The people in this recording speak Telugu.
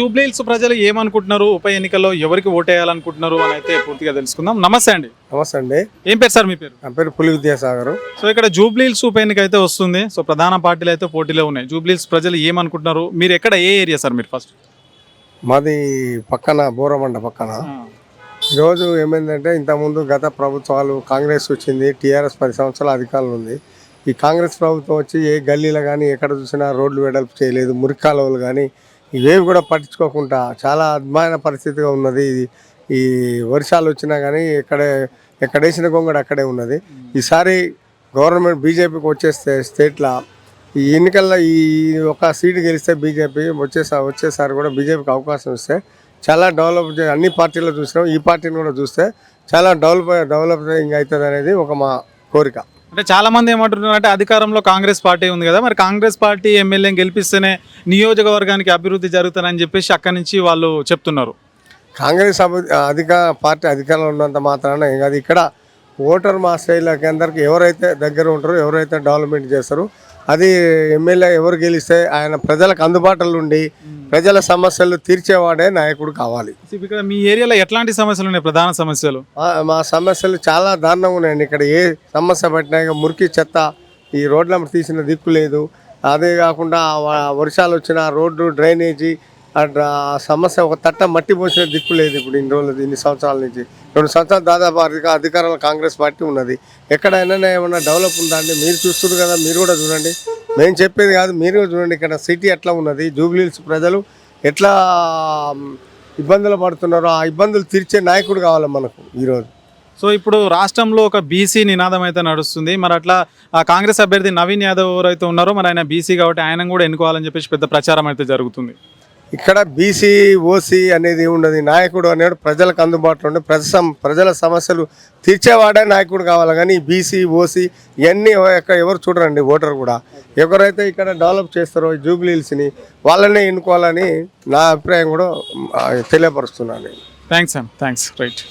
జూబ్లీహిల్స్ ప్రజలు ఏమనుకుంటున్నారు, ఉప ఎన్నికల్లో ఎవరికి ఓటేయాలనుకుంటున్నారు అని అయితే పూర్తిగా తెలుసుకుందాం. నమస్తే అండి. నమస్తే అండి. ఏం పేరు సార్ మీ పేరు? నా పేరు పులి విద్యాసాగర్. సో ఇక్కడ జూబ్లీహిల్స్ ఉప ఎన్నిక అయితే వస్తుంది. సో ప్రధాన పార్టీలు అయితే పోటీలో ఉన్నాయి. జూబ్లీహిల్స్ ప్రజలు ఏమనుకుంటున్నారు? మీరు ఎక్కడ ఏ ఏరియా సార్ మీరు ఫస్ట్? మాది పక్కన బోరమండ పక్కన. ఈరోజు ఏమైందంటే ఇంతకుముందు గత ప్రభుత్వాలు కాంగ్రెస్ వచ్చింది, టీఆర్ఎస్ 10 సంవత్సరాల అధికారంలో ఉంది. ఈ కాంగ్రెస్ ప్రభుత్వం వచ్చి ఏ గల్లీలో కానీ ఎక్కడ చూసినా రోడ్లు వెడల్పు చేయలేదు, మురికాలువలు కానీ ఇవేవి కూడా పట్టించుకోకుండా చాలా అద్భుతమైన పరిస్థితిగా ఉన్నది. ఈ వర్షాలు వచ్చినా కానీ ఎక్కడేసిన గొంగడు అక్కడే ఉన్నది. ఈసారి గవర్నమెంట్ బీజేపీకి వచ్చేస్తే స్టేట్లో ఈ ఎన్నికల్లో ఈ ఒక సీటు గెలిస్తే బీజేపీ వచ్చేసారి కూడా బీజేపీకి అవకాశం ఇస్తే చాలా అన్ని పార్టీలు చూసినాం, ఈ పార్టీని కూడా చూస్తే చాలా డెవలపింగ్ అవుతుంది అనేది ఒక మా కోరిక. అంటే చాలా మంది ఏమంటున్నారు అంటే అధికారంలో కాంగ్రెస్ పార్టీ ఉంది కదా, మరి కాంగ్రెస్ పార్టీ ఎమ్మెల్యేని గెలిపిస్తేనే నియోజకవర్గానికి అభివృద్ధి జరుగుతుందని చెప్పేసి అక్కడి నుంచి వాళ్ళు చెప్తున్నారు. కాంగ్రెస్ పార్టీ అధికారంలో ఉన్నంత మాత్రాన ఏం కాదు. ఇక్కడ ఓటర్ మా స్థాయిలకి అందరికి ఎవరైతే దగ్గర ఉంటారో, ఎవరైతే డెవలప్మెంట్ చేస్తారో అది ఎమ్మెల్యే ఎవరు గెలిస్తే ఆయన ప్రజలకు అందుబాటులో ఉండి ప్రజల సమస్యలు తీర్చేవాడే నాయకుడు కావాలి. ఇక్కడ మీ ఏరియాలో ఎట్లాంటి సమస్యలు ఉన్నాయి? ప్రధాన సమస్యలు మా సమస్యలు చాలా దారుణంగా ఉన్నాయండి. ఇక్కడ ఏ సమస్య పట్టినా మురికి చెత్త ఈ రోడ్ల తీసిన దిక్కు లేదు. అదే కాకుండా వర్షాలు వచ్చిన రోడ్డు డ్రైనేజీ సమస్య ఒక తట్ట మట్టి పోసిన దిక్కు లేదు. ఇప్పుడు ఇన్ని సంవత్సరాల నుంచి 2 సంవత్సరాలు దాదాపు అధికారంలో కాంగ్రెస్ పార్టీ ఉన్నది. ఎక్కడైనా ఏమన్నా డెవలప్ ఉందా అండి? మీరు చూస్తున్నారు కదా, మీరు కూడా చూడండి. మేము చెప్పేది కాదు, మీరు కూడా చూడండి. ఇక్కడ సిటీ ఎట్లా ఉన్నది, జూబ్లీహిల్స్ ప్రజలు ఎట్లా ఇబ్బందులు పడుతున్నారో ఆ ఇబ్బందులు తీర్చే నాయకుడు కావాలి మనకు ఈరోజు. సో ఇప్పుడు రాష్ట్రంలో ఒక బీసీ నినాదం అయితే నడుస్తుంది. మరి అట్లా ఆ కాంగ్రెస్ అభ్యర్థి నవీన్ యాదవ్ ఎవరైతే ఉన్నారో మరి ఆయన బీసీ కాబట్టి ఆయన కూడా ఎన్నుకోవాలని చెప్పేసి పెద్ద ప్రచారం అయితే జరుగుతుంది. ఇక్కడ బీసీ ఓసీ అనేది ఉండదు. నాయకుడు అనేవాడు ప్రజలకు అందుబాటులో ఉండి ప్రజల సమస్యలు తీర్చేవాడే నాయకుడు కావాలి. కానీ బీసీ ఓసీ ఇవన్నీ ఎవరు చూడరండి. ఓటర్ కూడా ఎవరైతే ఇక్కడ డెవలప్ చేస్తారో జూబ్లీహిల్స్ని వాళ్ళనే ఎన్నుకోవాలని నా అభిప్రాయం కూడా తెలియపరుస్తున్నాను. Thanks right.